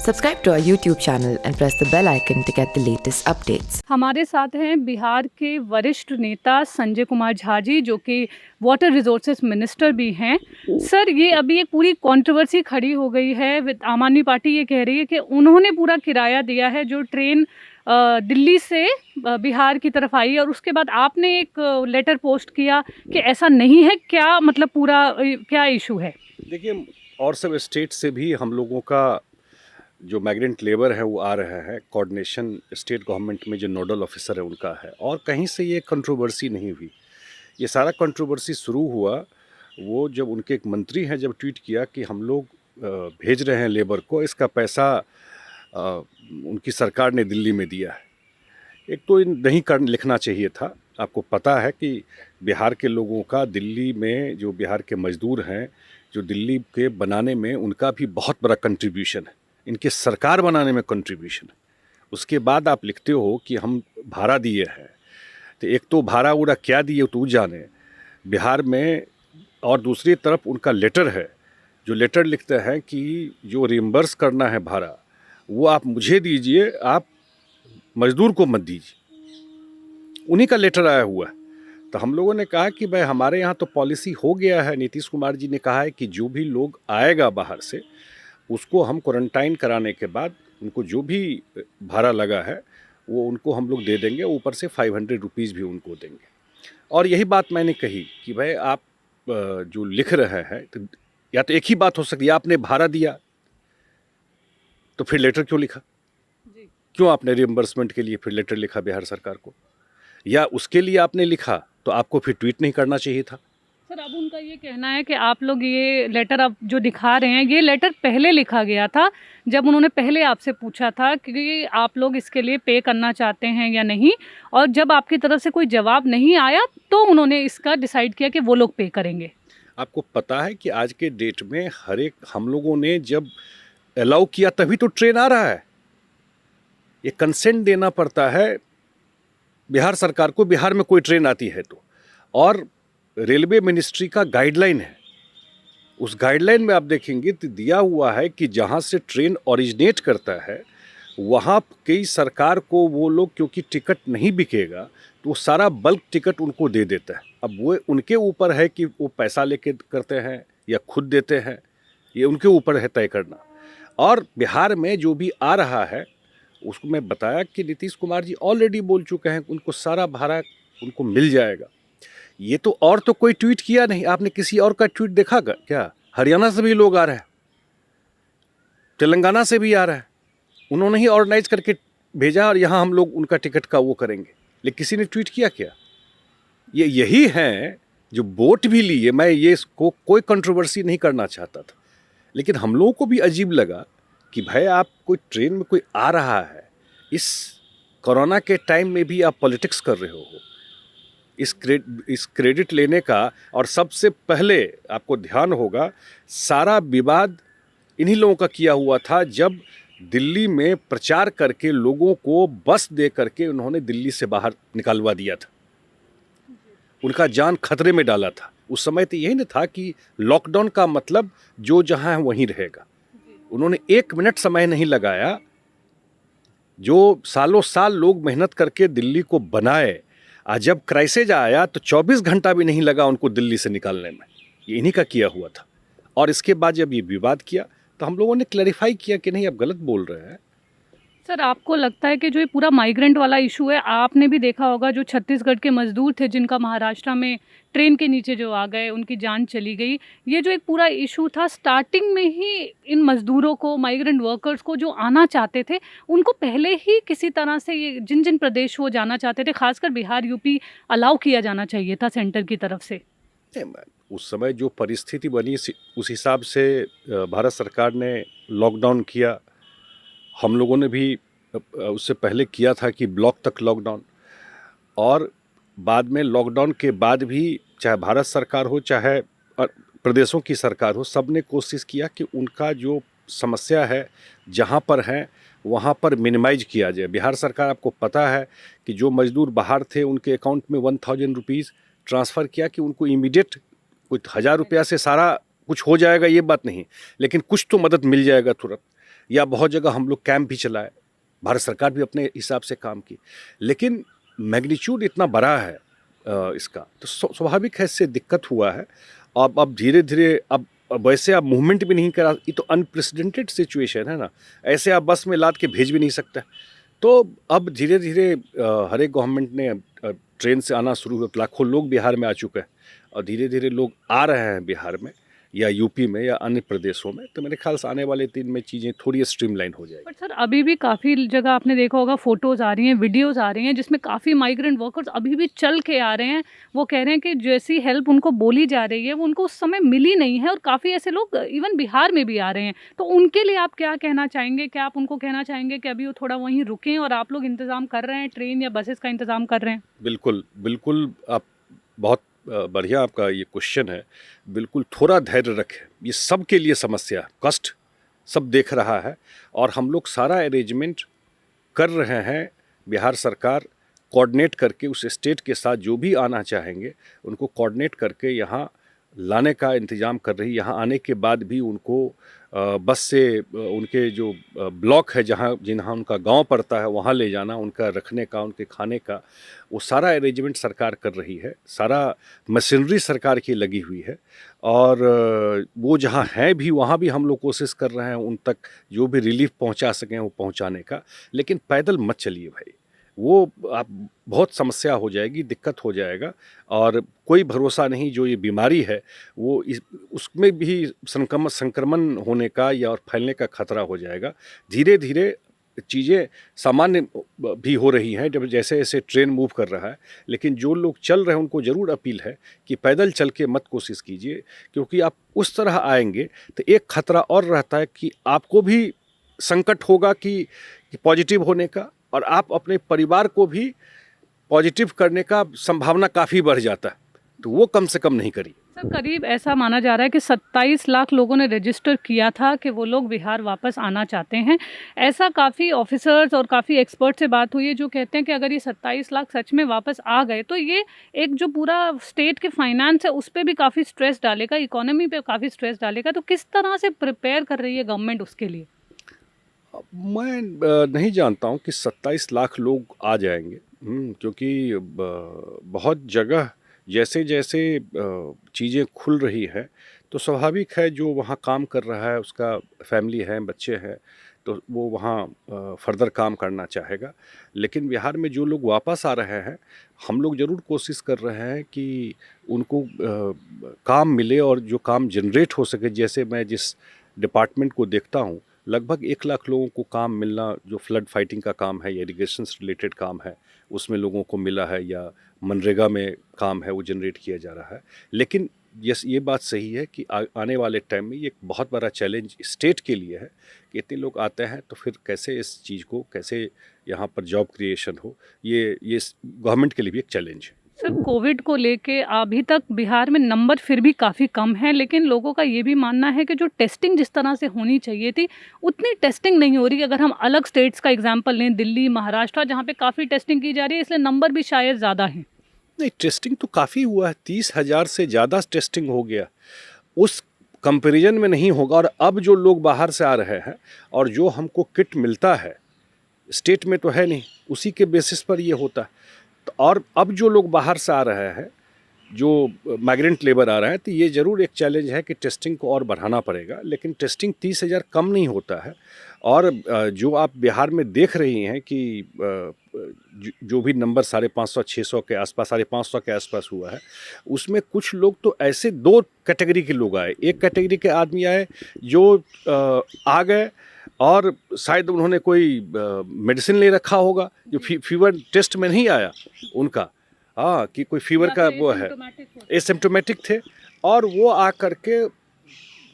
Subscribe to our YouTube channel and press the bell icon to get the latest updates. हमारे साथ हैं बिहार के वरिष्ठ नेता संजय कुमार झा जी, जो कि वाटर रिसोर्सेज मिनिस्टर भी हैं। सर, ये अभी एक पूरी कंट्रोवर्सी खड़ी हो गई है विद आम आदमी पार्टी। ये कह रही है कि उन्होंने पूरा किराया दिया है जो ट्रेन दिल्ली से बिहार की तरफ आई, और उसके बाद आपने एक लेटर पोस्ट किया कि ऐसा नहीं है। क्या मतलब पूरा क्या इशू है? देखिए, और सब स्टेट से भी हम लोगों का जो माइग्रेंट लेबर है वो आ रहा है। कोऑर्डिनेशन स्टेट गवर्नमेंट में जो नोडल ऑफिसर है उनका है, और कहीं से ये कंट्रोवर्सी नहीं हुई। ये सारा कंट्रोवर्सी शुरू हुआ वो जब उनके एक मंत्री हैं जब ट्वीट किया कि हम लोग भेज रहे हैं लेबर को, इसका पैसा उनकी सरकार ने दिल्ली में दिया है। एक तो नहीं लिखना चाहिए था। आपको पता है कि बिहार के लोगों का दिल्ली में, जो बिहार के मजदूर हैं, जो दिल्ली के बनाने में उनका भी बहुत बड़ा कंट्रीब्यूशन है, इनके सरकार बनाने में कंट्रीब्यूशन है। उसके बाद आप लिखते हो कि हम भाड़ा दिए हैं, तो एक तो भाड़ा उड़ा क्या दिए तो जाने बिहार में, और दूसरी तरफ उनका लेटर है जो लेटर लिखते हैं कि जो रिम्बर्स करना है भाड़ा वो आप मुझे दीजिए, आप मजदूर को मत दीजिए। उन्हीं का लेटर आया हुआ है। तो हम लोगों ने कहा कि भाई हमारे यहाँ तो पॉलिसी हो गया है। नीतीश कुमार जी ने कहा है कि जो भी लोग आएगा बाहर से उसको हम क्वारंटाइन कराने के बाद उनको जो भी भाड़ा लगा है वो उनको हम लोग दे देंगे, ऊपर से 500 रुपीज़ भी उनको देंगे। और यही बात मैंने कही कि भाई आप जो लिख रहे हैं तो या तो एक ही बात हो सकती है, आपने भाड़ा दिया तो फिर लेटर क्यों लिखा? क्यों आपने रिइंबर्समेंट के लिए फिर लेटर लिखा बिहार सरकार को? या उसके लिए आपने लिखा तो आपको फिर ट्वीट नहीं करना चाहिए था? सर, अब उनका ये कहना है कि आप लोग ये लेटर अब जो दिखा रहे हैं, ये लेटर पहले लिखा गया था, जब उन्होंने पहले आपसे पूछा था कि आप लोग इसके लिए पे करना चाहते हैं या नहीं, और जब आपकी तरफ से कोई जवाब नहीं आया तो उन्होंने इसका डिसाइड किया कि वो लोग पे करेंगे। आपको पता है कि आज के डेट में हर एक, हम लोगों ने जब अलाउ किया तभी तो ट्रेन आ रहा है। ये कंसेंट देना पड़ता है बिहार सरकार को, बिहार में कोई ट्रेन आती है तो। और रेलवे मिनिस्ट्री का गाइडलाइन है, उस गाइडलाइन में आप देखेंगे तो दिया हुआ है कि जहाँ से ट्रेन ओरिजिनेट करता है वहाँ की सरकार को वो लोग, क्योंकि टिकट नहीं बिकेगा तो वो सारा बल्क टिकट उनको दे देता है। अब वो उनके ऊपर है कि वो पैसा लेके करते हैं या खुद देते हैं, ये उनके ऊपर है तय करना। और बिहार में जो भी आ रहा है उसको मैं बताया कि नीतीश कुमार जी ऑलरेडी बोल चुके हैं, उनको सारा भाड़ा उनको मिल जाएगा। ये तो और तो कोई ट्वीट किया नहीं। आपने किसी और का ट्वीट देखा क्या? हरियाणा से भी लोग आ रहे हैं, तेलंगाना से भी आ रहा है, उन्होंने ही ऑर्गेनाइज करके भेजा और यहाँ हम लोग उनका टिकट का वो करेंगे। लेकिन किसी ने ट्वीट किया क्या? ये यही हैं जो वोट भी लिए। मैं ये इसको कोई कंट्रोवर्सी नहीं करना चाहता था, लेकिन हम लोगों को भी अजीब लगा कि भाई आप कोई ट्रेन में कोई आ रहा है, इस कोरोना के टाइम में भी आप पॉलिटिक्स कर रहे हो इस क्रेडिट लेने का। और सबसे पहले आपको ध्यान होगा सारा विवाद इन्हीं लोगों का किया हुआ था जब दिल्ली में प्रचार करके लोगों को बस दे करके उन्होंने दिल्ली से बाहर निकालवा दिया था, उनका जान खतरे में डाला था। उस समय तो यही न था कि लॉकडाउन का मतलब जो जहाँ है वहीं रहेगा। उन्होंने 1 मिनट समय नहीं लगाया। जो सालों साल लोग मेहनत करके दिल्ली को बनाए, आज जब क्राइसिस आया तो 24 घंटा भी नहीं लगा उनको दिल्ली से निकालने में। ये इन्हीं का किया हुआ था। और इसके बाद जब ये विवाद किया तो हम लोगों ने क्लैरिफाई किया कि नहीं, आप गलत बोल रहे हैं। सर, आपको लगता है कि जो ये पूरा माइग्रेंट वाला इशू है, आपने भी देखा होगा जो छत्तीसगढ़ के मजदूर थे जिनका महाराष्ट्र में ट्रेन के नीचे जो आ गए, उनकी जान चली गई, ये जो एक पूरा इशू था स्टार्टिंग में ही इन मजदूरों को, माइग्रेंट वर्कर्स को जो आना चाहते थे, उनको पहले ही किसी तरह से ये जिन जिन प्रदेश वो जाना चाहते थे, खासकर बिहार यूपी, अलाउ किया जाना चाहिए था सेंटर की तरफ से। उस समय जो परिस्थिति बनी उस हिसाब से भारत सरकार ने लॉकडाउन किया। हम लोगों ने भी उससे पहले किया था कि ब्लॉक तक लॉकडाउन, और बाद में लॉकडाउन के बाद भी चाहे भारत सरकार हो चाहे प्रदेशों की सरकार हो, सब ने कोशिश किया कि उनका जो समस्या है जहाँ पर है वहाँ पर मिनिमाइज किया जाए। बिहार सरकार, आपको पता है कि जो मजदूर बाहर थे उनके अकाउंट में 1000 रुपीज़ ट्रांसफ़र किया कि उनको इमीडिएट कुछ 1000 रुपया से सारा कुछ हो जाएगा, ये बात नहीं, लेकिन कुछ तो मदद मिल जाएगा तुरंत। या बहुत जगह हम लोग कैंप भी चलाए, भारत सरकार भी अपने हिसाब से काम की, लेकिन मैग्नीट्यूड इतना बड़ा है इसका, तो स्वाभाविक है इससे दिक्कत हुआ है। अब धीरे धीरे अब वैसे आप मूवमेंट भी नहीं करा, ये तो अनप्रेसिडेंटेड सिचुएशन है ना, ऐसे आप बस में लाद के भेज भी नहीं सकते। तो अब धीरे धीरे हर एक गवर्नमेंट ने ट्रेन से आना शुरू हुआ, लाखों लोग बिहार में आ चुके हैं और धीरे धीरे लोग आ रहे हैं बिहार में या यूपी में या अन्य प्रदेशों में, तो मेरे ख्याल से आने वाले दिन में चीज़ें थोड़ी स्ट्रीमलाइन हो जाएगी। बट सर अभी भी काफ़ी जगह आपने देखा होगा फोटोज़ आ रही हैं, वीडियोज़ आ रही हैं जिसमें काफ़ी माइग्रेंट वर्कर्स अभी भी चल के आ रहे हैं। वो कह रहे हैं कि जैसी हेल्प उनको बोली जा रही है वो उनको उस समय मिली नहीं है और काफ़ी ऐसे लोग इवन बिहार में भी आ रहे हैं। तो उनके लिए आप क्या कहना चाहेंगे? क्या आप उनको कहना चाहेंगे कि अभी वो थोड़ा वहीं रुकें और आप लोग इंतज़ाम कर रहे हैं, ट्रेन या बसेस का इंतज़ाम कर रहे हैं? बिल्कुल बिल्कुल, आप बहुत बढ़िया आपका ये क्वेश्चन है। बिल्कुल थोड़ा धैर्य रखें, ये सब के लिए समस्या, कष्ट सब देख रहा है और हम लोग सारा अरेंजमेंट कर रहे हैं। बिहार सरकार कोऑर्डिनेट करके उस स्टेट के साथ जो भी आना चाहेंगे उनको कोऑर्डिनेट करके यहाँ लाने का इंतज़ाम कर रही है। यहाँ आने के बाद भी उनको बस से उनके जो ब्लॉक है जहाँ उनका गांव पड़ता है वहाँ ले जाना, उनका रखने का, उनके खाने का, वो सारा अरेंजमेंट सरकार कर रही है। सारा मशीनरी सरकार की लगी हुई है और वो जहाँ हैं भी वहाँ भी हम लोग कोशिश कर रहे हैं उन तक जो भी रिलीफ पहुँचा सकें वो पहुँचाने का। लेकिन पैदल मत चलिए भाई, वो आप बहुत समस्या हो जाएगी, दिक्कत हो जाएगा और कोई भरोसा नहीं। जो ये बीमारी है वो उसमें भी संक्रमण होने का या और फैलने का खतरा हो जाएगा। धीरे धीरे चीज़ें सामान्य भी हो रही हैं जब जैसे जैसे ट्रेन मूव कर रहा है, लेकिन जो लोग चल रहे हैं उनको ज़रूर अपील है कि पैदल चल के मत कोशिश कीजिए, क्योंकि आप उस तरह आएंगे तो एक खतरा और रहता है कि आपको भी संकट होगा कि पॉजिटिव होने का, और आप अपने परिवार को भी पॉजिटिव करने का संभावना काफ़ी बढ़ जाता है, तो वो कम से कम नहीं करिए। सर करीब ऐसा माना जा रहा है कि 27 लाख लोगों ने रजिस्टर किया था कि वो लोग बिहार वापस आना चाहते हैं। ऐसा काफ़ी ऑफिसर्स और काफ़ी एक्सपर्ट से बात हुई है जो कहते हैं कि अगर ये 27 लाख सच में वापस आ गए तो ये एक जो पूरा स्टेट के फाइनेंस है उस पर भी काफ़ी स्ट्रेस डालेगा, इकोनॉमी पे काफ़ी स्ट्रेस डालेगा। तो किस तरह से प्रिपेयर कर रही है गवर्नमेंट उसके लिए? मैं नहीं जानता हूँ कि 27 लाख लोग आ जाएंगे, क्योंकि बहुत जगह जैसे जैसे चीज़ें खुल रही हैं तो स्वाभाविक है जो वहाँ काम कर रहा है उसका फैमिली है, बच्चे हैं, तो वो वहाँ फर्दर काम करना चाहेगा। लेकिन बिहार में जो लोग वापस आ रहे हैं हम लोग ज़रूर कोशिश कर रहे हैं कि उनको काम मिले और जो काम जनरेट हो सके। जैसे मैं जिस डिपार्टमेंट को देखता हूँ लगभग 1 लाख लोगों को काम मिलना, जो फ्लड फाइटिंग का काम है या इरिगेशन से रिलेटेड काम है उसमें लोगों को मिला है, या मनरेगा में काम है वो जनरेट किया जा रहा है। लेकिन ये बात सही है कि आने वाले टाइम में ये एक बहुत बड़ा चैलेंज स्टेट के लिए है कि इतने लोग आते हैं तो फिर कैसे इस चीज़ को, कैसे यहाँ पर जॉब क्रिएशन हो, ये गवर्नमेंट के लिए भी एक चैलेंज है। सर कोविड को लेके अभी तक बिहार में नंबर फिर भी काफ़ी कम है, लेकिन लोगों का ये भी मानना है कि जो टेस्टिंग जिस तरह से होनी चाहिए थी उतनी टेस्टिंग नहीं हो रही। अगर हम अलग स्टेट्स का एग्जांपल लें, दिल्ली, महाराष्ट्र, जहाँ पे काफ़ी टेस्टिंग की जा रही है, इसलिए नंबर भी शायद ज़्यादा हैं। नहीं, टेस्टिंग तो काफ़ी हुआ है, 30,000 से ज़्यादा टेस्टिंग हो गया, उस कंपैरिजन में नहीं होगा। और अब जो लोग बाहर से आ रहे हैं और जो हमको किट मिलता है स्टेट में तो है नहीं, उसी के बेसिस पर ये होता है। तो और अब जो लोग बाहर से आ रहे हैं, जो माइग्रेंट लेबर आ रहा है, तो ये ज़रूर एक चैलेंज है कि टेस्टिंग को और बढ़ाना पड़ेगा। लेकिन टेस्टिंग 30,000 कम नहीं होता है। और जो आप बिहार में देख रही हैं कि जो भी नंबर 550 600 के आसपास, 550 के आसपास हुआ है, उसमें कुछ लोग तो ऐसे 2 कैटेगरी के लोग आए। एक कैटेगरी के आदमी आए जो आ गए और शायद उन्होंने कोई मेडिसिन ले रखा होगा, जो फीवर टेस्ट में नहीं आया उनका, हाँ, कि कोई फीवर का वो है, एसिम्प्टोमेटिक थे, और वो आ करके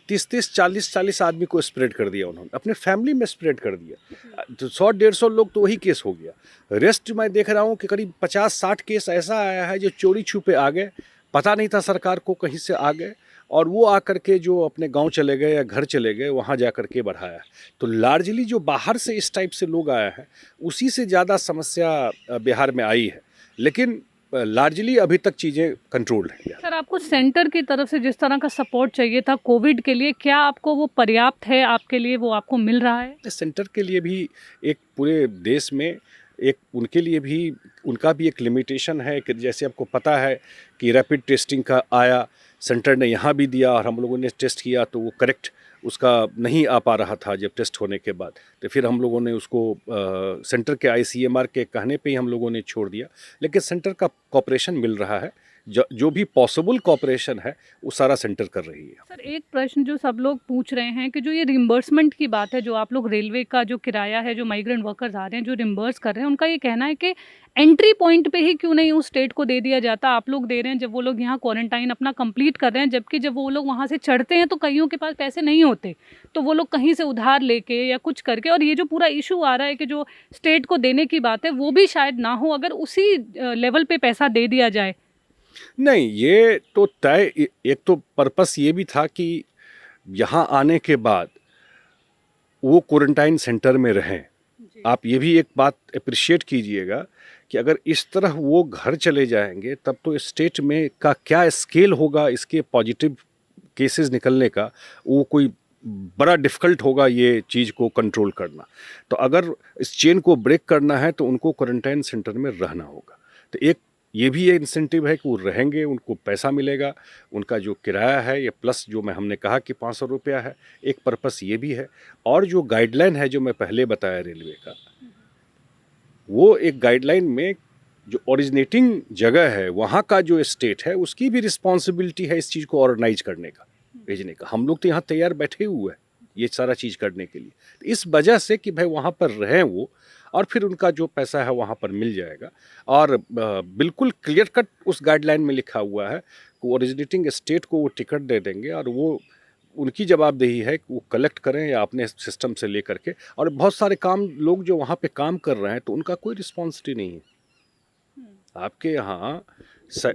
30-30 40-40 आदमी को स्प्रेड कर दिया उन्होंने, अपने फैमिली में स्प्रेड कर दिया। तो 100-150 लोग तो वही केस हो गया। रेस्ट मैं देख रहा हूँ कि करीब 50-60 केस ऐसा आया है जो चोरी छुपे आ गए, पता नहीं था सरकार को, कहीं से आ गए और वो आकर के जो अपने गांव चले गए या घर चले गए, वहाँ जा कर के बढ़ाया। तो लार्जली जो बाहर से इस टाइप से लोग आया है उसी से ज़्यादा समस्या बिहार में आई है। लेकिन लार्जली अभी तक चीज़ें कंट्रोल्ड हैं। सर आपको सेंटर की तरफ से जिस तरह का सपोर्ट चाहिए था कोविड के लिए, क्या आपको वो पर्याप्त है आपके लिए, वो आपको मिल रहा है? सेंटर के लिए भी एक पूरे देश में एक उनके लिए भी उनका भी एक लिमिटेशन है कि जैसे आपको पता है कि रैपिड टेस्टिंग का आया, सेंटर ने यहाँ भी दिया और हम लोगों ने टेस्ट किया तो वो करेक्ट उसका नहीं आ पा रहा था जब टेस्ट होने के बाद, तो फिर हम लोगों ने उसको सेंटर के ICMR के कहने पे ही हम लोगों ने छोड़ दिया। लेकिन सेंटर का कॉपरेशन मिल रहा है, जो भी पॉसिबल कॉपरेशन है वो सारा सेंटर कर रही है। सर एक प्रश्न जो सब लोग पूछ रहे हैं कि जो ये रिम्बर्समेंट की बात है, जो आप लोग रेलवे का जो किराया है, जो माइग्रेंट वर्कर्स आ रहे हैं जो रिम्बर्स कर रहे हैं, उनका ये कहना है कि एंट्री पॉइंट पे ही क्यों नहीं उस स्टेट को दे दिया जाता, आप लोग दे रहे हैं जब वो लोग यहाँ क्वारंटाइन अपना कंप्लीट कर रहे हैं, जबकि जब वो लोग वहाँ से चढ़ते हैं तो कईयों के पास पैसे नहीं होते, तो वो लोग कहीं से उधार लेके या कुछ करके, और ये जो पूरा इशू आ रहा है कि जो स्टेट को देने की बात है वो भी शायद ना हो अगर उसी लेवल पे पैसा दे दिया जाए। नहीं, ये तो तय, एक तो पर्पस ये भी था कि यहाँ आने के बाद वो क्वारंटाइन सेंटर में रहें। आप ये भी एक बात अप्रिशिएट कीजिएगा कि अगर इस तरह वो घर चले जाएंगे तब तो स्टेट में का क्या स्केल होगा इसके पॉजिटिव केसेस निकलने का, वो कोई बड़ा डिफ़िकल्ट होगा ये चीज़ को कंट्रोल करना। तो अगर इस चेन को ब्रेक करना है तो उनको क्वारंटाइन सेंटर में रहना होगा। तो एक ये भी ये इंसेंटिव है कि वो रहेंगे, उनको पैसा मिलेगा, उनका जो किराया है ये प्लस जो हमने कहा कि 500 रुपया है, एक पर्पस ये भी है। और जो गाइडलाइन है जो मैं पहले बताया रेलवे का, वो एक गाइडलाइन में जो ओरिजिनेटिंग जगह है वहाँ का जो स्टेट है उसकी भी रिस्पॉन्सिबिलिटी है इस चीज़ को ऑर्गेनाइज करने का, भेजने का। हम लोग तो यहाँ तैयार बैठे हुए हैं ये सारा चीज़ करने के लिए, इस वजह से कि भाई वहाँ पर रहें वो, और फिर उनका जो पैसा है वहाँ पर मिल जाएगा। और बिल्कुल क्लियर कट उस गाइडलाइन में लिखा हुआ है कि ओरिजिनेटिंग स्टेट को वो टिकट दे देंगे और वो उनकी जवाबदेही है कि वो कलेक्ट करें या अपने सिस्टम से ले करके। और बहुत सारे काम लोग जो वहाँ पे काम कर रहे हैं तो उनका कोई रिस्पॉन्सिबिलिटी नहीं है। आपके यहाँ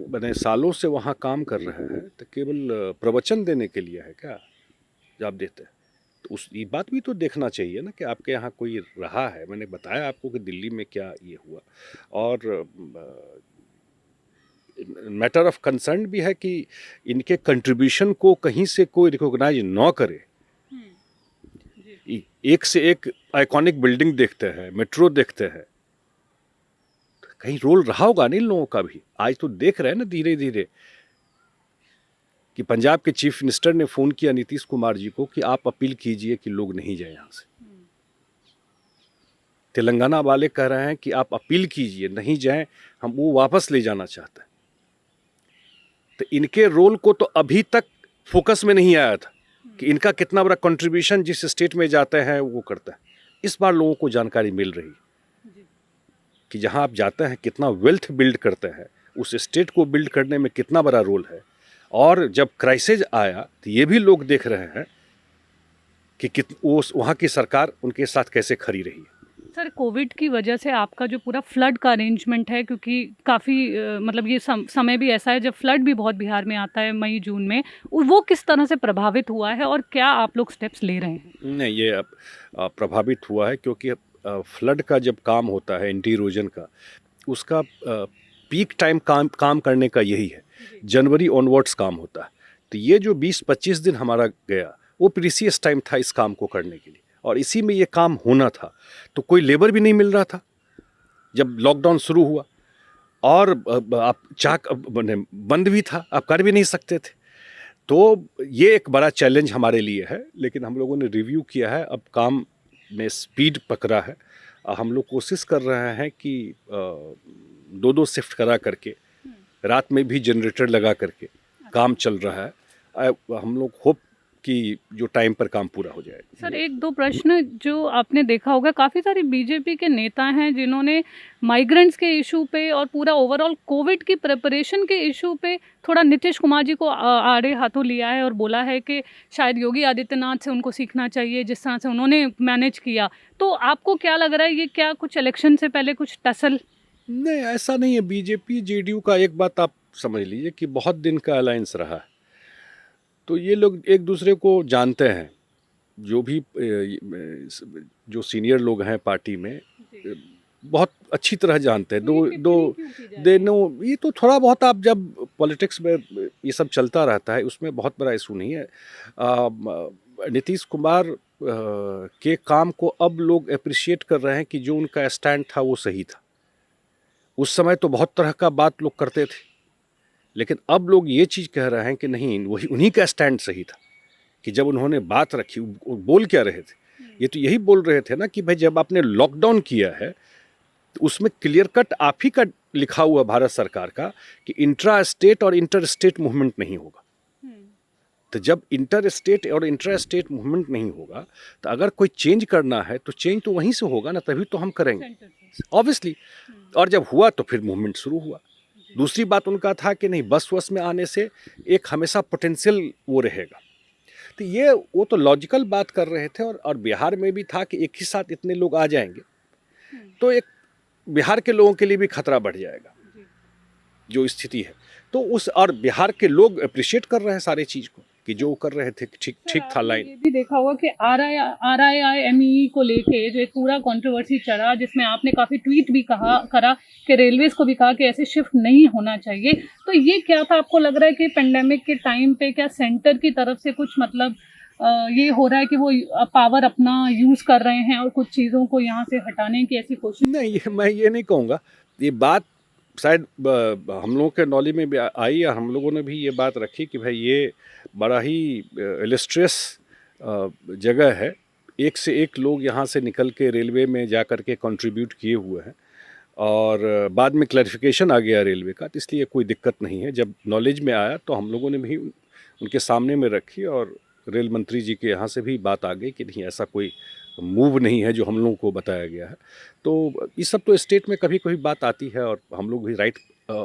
मैंने सालों से वहाँ काम कर रहे हैं तो केवल प्रवचन देने के लिए है क्या जो आप देते हैं? तो उस ये बात भी तो देखना चाहिए ना कि आपके यहाँ कोई रहा है। मैंने बताया आपको कि दिल्ली में क्या ये हुआ, और मैटर ऑफ कंसर्न भी है कि इनके कंट्रीब्यूशन को कहीं से कोई रिकॉग्नाइज न करे। एक से एक आइकॉनिक बिल्डिंग देखते हैं, मेट्रो देखते हैं, तो कहीं रोल रहा होगा नहीं लोगों का भी। आज तो देख रहे हैं ना धीरे धीरे कि पंजाब के चीफ मिनिस्टर ने फ़ोन किया नीतीश कुमार जी को कि आप अपील कीजिए कि लोग नहीं जाए यहाँ से। तेलंगाना वाले कह रहे हैं कि आप अपील कीजिए नहीं जाएं, हम वो वापस ले जाना चाहते हैं। तो इनके रोल को तो अभी तक फोकस में नहीं आया था कि इनका कितना बड़ा कंट्रीब्यूशन जिस स्टेट में जाते हैं वो करता है। इस बार लोगों को जानकारी मिल रही कि जहाँ आप जाते हैं कितना वेल्थ बिल्ड करते हैं, उस स्टेट को बिल्ड करने में कितना बड़ा रोल है। और जब क्राइसिस आया तो ये भी लोग देख रहे हैं कि वो वहाँ की सरकार उनके साथ कैसे खड़ी रही है। सर कोविड की वजह से आपका जो पूरा फ्लड का अरेंजमेंट है, क्योंकि काफ़ी मतलब ये समय भी ऐसा है जब फ्लड भी बहुत बिहार में आता है मई जून में, वो किस तरह से प्रभावित हुआ है और क्या आप लोग स्टेप्स ले रहे हैं? नहीं, ये अब प्रभावित हुआ है क्योंकि फ्लड का जब काम होता है एंटी इरोजन का, उसका पीक टाइम काम करने का यही है, जनवरी ऑनवर्ड्स काम होता है। तो ये जो 20-25 दिन हमारा गया वो प्रीसियस टाइम था इस काम को करने के लिए, और इसी में ये काम होना था। तो कोई लेबर भी नहीं मिल रहा था जब लॉकडाउन शुरू हुआ, और आप बंद भी था, आप कर भी नहीं सकते थे। तो ये एक बड़ा चैलेंज हमारे लिए है, लेकिन हम लोगों ने रिव्यू किया है, अब काम ने स्पीड पकड़ा है। हम लोग कोशिश कर रहे हैं कि 2-2 शिफ्ट करा करके रात में भी जनरेटर लगा करके काम चल रहा है। हम लोग होप कि जो टाइम पर काम पूरा हो जाए। सर एक दो प्रश्न जो आपने देखा होगा, काफ़ी सारी बीजेपी के नेता हैं जिन्होंने माइग्रेंट्स के इशू पे और पूरा ओवरऑल कोविड की प्रिपरेशन के इशू पे थोड़ा नीतीश कुमार जी को आड़े हाथों लिया है और बोला है कि शायद योगी आदित्यनाथ से उनको सीखना चाहिए जिस तरह से उन्होंने मैनेज किया। तो आपको क्या लग रहा है, ये क्या कुछ इलेक्शन से पहले कुछ टसल? नहीं, ऐसा नहीं है। बीजेपी जेडीयू का एक बात आप समझ लीजिए कि बहुत दिन का अलायंस रहा है, तो ये लोग एक दूसरे को जानते हैं। जो भी जो सीनियर लोग हैं पार्टी में, बहुत अच्छी तरह जानते हैं। तो दो ये दो टिप्पणी क्यों की जा दे रही है? नो, ये तो थोड़ा बहुत आप जब पॉलिटिक्स में ये सब चलता रहता है, उसमें बहुत बड़ा इशू नहीं है। नीतीश कुमार के काम को अब लोग अप्रिशिएट कर रहे हैं कि जो उनका स्टैंड था वो सही था। उस समय तो बहुत तरह का बात लोग करते थे, लेकिन अब लोग ये चीज़ कह रहे हैं कि नहीं, वही उन्हीं का स्टैंड सही था कि जब उन्होंने बात रखी। वो बोल क्या रहे थे? ये तो यही बोल रहे थे ना कि भाई जब आपने लॉकडाउन किया है तो उसमें क्लियर कट आप ही का लिखा हुआ भारत सरकार का कि इंट्रा स्टेट और इंटर स्टेट मूवमेंट नहीं होगा। तो जब इंटर स्टेट और इंट्रा स्टेट मूवमेंट नहीं होगा तो अगर कोई चेंज करना है तो चेंज तो वहीं से होगा ना, तभी तो हम करेंगे सेंटर से। ऑब्वियसली। और जब हुआ तो फिर मूवमेंट शुरू हुआ। दूसरी बात उनका था कि नहीं, बस वस में आने से एक हमेशा पोटेंशियल वो रहेगा। तो ये वो तो लॉजिकल बात कर रहे थे। और बिहार में भी था कि एक ही साथ इतने लोग आ जाएंगे तो एक बिहार के लोगों के लिए भी खतरा बढ़ जाएगा जो स्थिति है। तो उस और बिहार के लोग अप्रिशिएट कर रहे हैं सारे चीज़ को कि जो कर रहे थे ठीक ठीक था आपने लाइन। ये भी देखा होगा कि RIIME को लेके जो एक पूरा कंट्रोवर्सी चला, जिसमें आपने काफी ट्वीट भी करा कि रेलवेज को भी कहा कि ऐसे शिफ्ट नहीं होना चाहिए। तो ये क्या था? आपको लग रहा है कि पेंडेमिक के टाइम पे क्या सेंटर की तरफ से कुछ मतलब ये हो रहा है कि वो पावर अपना यूज कर रहे हैं और कुछ चीजों को यहाँ से हटाने की ऐसी कोशिश? नहीं, ये मैं ये नहीं कहूँगा। ये बात शायद हम लोगों के नॉलेज में भी आई और हम लोगों ने भी ये बात रखी कि भाई ये बड़ा ही इलस्ट्रियस जगह है। एक से एक लोग यहाँ से निकल के रेलवे में जा कर के कंट्रीब्यूट किए हुए हैं और बाद में क्लैरिफिकेशन आ गया रेलवे का, तो इसलिए कोई दिक्कत नहीं है। जब नॉलेज में आया तो हम लोगों ने भी उनके सामने में रखी और रेल मंत्री जी के यहाँ से भी बात आ गई कि नहीं, ऐसा कोई मूव नहीं है जो हम लोगों को बताया गया है। तो ये सब तो स्टेट में कभी कभी बात आती है और हम लोग भी राइट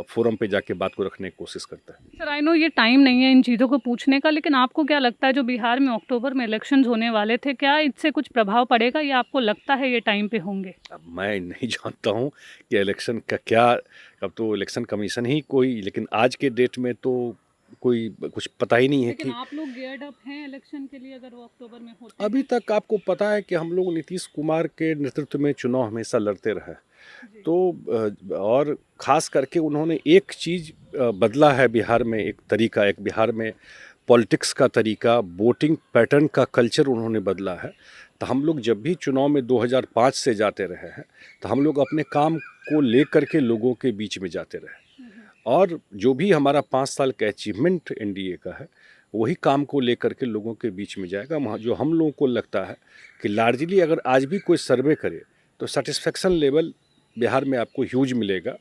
फोरम पे जाके बात को रखने की कोशिश करते हैं। सर, आई नो ये टाइम नहीं है इन चीज़ों को पूछने का, लेकिन आपको क्या लगता है जो बिहार में अक्टूबर में इलेक्शंस होने वाले थे, क्या इससे कुछ प्रभाव पड़ेगा या आपको लगता है ये टाइम पे होंगे? अब मैं नहीं जानता हूँ कि इलेक्शन का क्या, अब तो इलेक्शन कमीशन ही कोई, लेकिन आज के डेट में तो कोई कुछ पता ही नहीं है लेकिन कि आप लोग गियर्ड अप हैं इलेक्शन के लिए अगर वो अक्टूबर में होते अभी तक आपको पता है कि हम लोग नीतीश कुमार के नेतृत्व में चुनाव हमेशा लड़ते रहे। तो और ख़ास करके उन्होंने एक चीज़ बदला है बिहार में, एक तरीका, एक बिहार में पॉलिटिक्स का तरीका, वोटिंग पैटर्न का कल्चर उन्होंने बदला है। तो हम लोग जब भी चुनाव में 2005 से जाते रहे हैं तो हम लोग अपने काम को ले करके लोगों के बीच में जाते रहे और जो भी हमारा 5 साल का अचीवमेंट एनडीए का है वही काम को लेकर के लोगों के बीच में जाएगा। जो हम लोगों को लगता है कि लार्जली अगर आज भी कोई सर्वे करे तो सेटिस्फेक्शन लेवल बिहार में आपको ह्यूज मिलेगा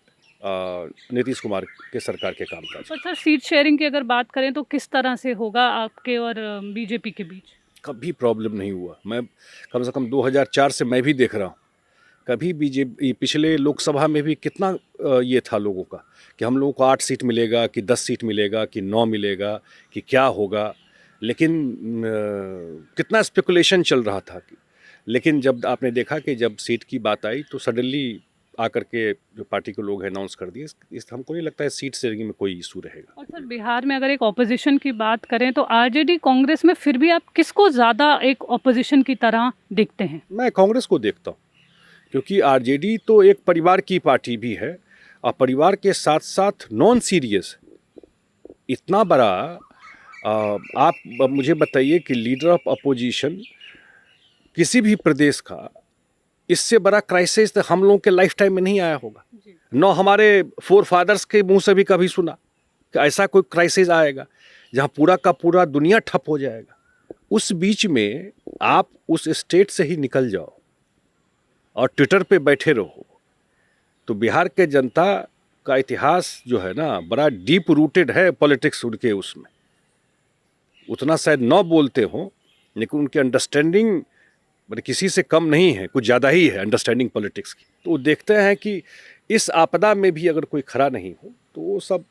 नीतीश कुमार के सरकार के कामकाज। और सर, सीट शेयरिंग की अगर बात करें तो किस तरह से होगा आपके और बीजेपी के बीच? कभी प्रॉब्लम नहीं हुआ। मैं कम से कम 2004 से मैं भी देख रहा हूँ, कभी बीजेपी पिछले लोकसभा में भी कितना ये था लोगों का कि हम लोगों को 8 सीट मिलेगा कि 10 सीट मिलेगा कि 9 मिलेगा कि क्या होगा, लेकिन कितना स्पेकुलेशन चल रहा था लेकिन जब आपने देखा कि जब सीट की बात आई तो सडनली आकर के जो पार्टी के लोग अनाउंस कर दिए। इस हमको नहीं लगता है सीट शेयरिंग में कोई इशू रहेगा। और सर, बिहार में अगर एक ऑपोजिशन की बात करें तो आरजेडी कांग्रेस में फिर भी आप किसको ज़्यादा एक ऑपोजिशन की तरह देखते हैं? मैं कांग्रेस को देखता हूँ क्योंकि आरजेडी तो एक परिवार की पार्टी भी है और परिवार के साथ साथ नॉन सीरियस इतना बड़ा आप मुझे बताइए कि लीडर ऑफ अपोजिशन किसी भी प्रदेश का इससे बड़ा क्राइसिस तो हम लोगों के लाइफ टाइम में नहीं आया होगा। न हमारे फोर फादर्स के मुंह से भी कभी सुना कि ऐसा कोई क्राइसिस आएगा जहां पूरा का पूरा दुनिया ठप हो जाएगा। उस बीच में आप उस स्टेट से ही निकल जाओ और ट्विटर पे बैठे रहो तो बिहार के जनता का इतिहास जो है ना बड़ा डीप रूटेड है पॉलिटिक्स उनके, उसमें उतना शायद न बोलते हो लेकिन उनकी अंडरस्टैंडिंग किसी से कम नहीं है, कुछ ज़्यादा ही है अंडरस्टैंडिंग पॉलिटिक्स की। तो वो देखते हैं कि इस आपदा में भी अगर कोई खड़ा नहीं हो तो वो सब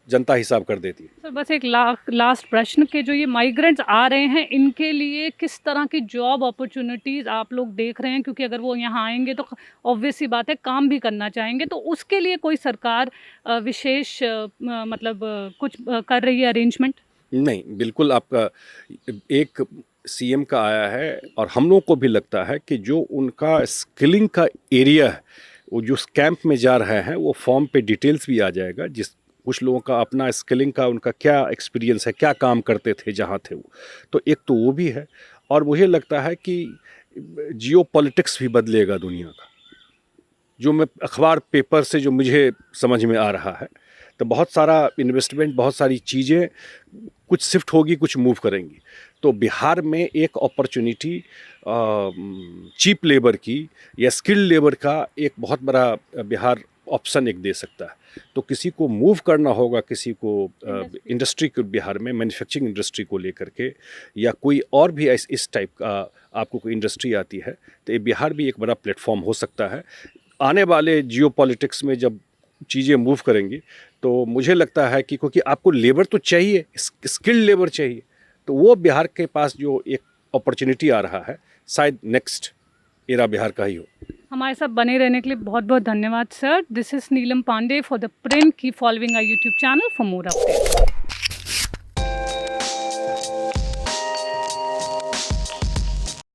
जनता हिसाब कर देती है। सर, बस एक लास्ट प्रश्न के जो ये माइग्रेंट्स आ रहे हैं इनके लिए किस तरह की जॉब अपॉर्चुनिटीज़ आप लोग देख रहे हैं? क्योंकि अगर वो यहाँ आएंगे तो ऑब्वियस सी बात है काम भी करना चाहेंगे, तो उसके लिए कोई सरकार विशेष मतलब कुछ कर रही है अरेंजमेंट? नहीं, बिल्कुल आपका एक सीएम का आया है और हम लोगों को भी लगता है कि जो उनका स्किलिंग का एरिया है वो जो कैंप में जा रहे हैं वो फॉर्म पे डिटेल्स भी आ जाएगा, जिस कुछ लोगों का अपना स्किलिंग का उनका क्या एक्सपीरियंस है, क्या काम करते थे जहाँ थे वो, तो एक तो वो भी है। और मुझे लगता है कि जियो पॉलिटिक्स भी बदलेगा दुनिया का, जो मैं अखबार पेपर से जो मुझे समझ में आ रहा है, तो बहुत सारा इन्वेस्टमेंट, बहुत सारी चीज़ें कुछ शिफ्ट होगी, कुछ मूव करेंगी। तो बिहार में एक अपॉर्चुनिटी चीप लेबर की या स्किल्ड लेबर का एक बहुत बड़ा बिहार ऑप्शन एक दे सकता है। तो किसी को मूव करना होगा, किसी को इंडस्ट्री को बिहार में मैन्युफैक्चरिंग इंडस्ट्री को लेकर के, या कोई और भी इस टाइप का आपको कोई इंडस्ट्री आती है, तो ये बिहार भी एक बड़ा प्लेटफॉर्म हो सकता है। आने वाले जियो पॉलिटिक्स में जब चीज़ें मूव करेंगी तो मुझे लगता है कि क्योंकि आपको लेबर तो चाहिए, स्किल्ड लेबर चाहिए, तो वो बिहार के पास जो एक अपॉर्चुनिटी आ रहा है, शायद नेक्स्ट एरा बिहार का ही हो। हमारे साथ बने रहने के लिए बहुत बहुत धन्यवाद sir. This is Neelam Pandey for the Print. Keep following our YouTube channel for more updates.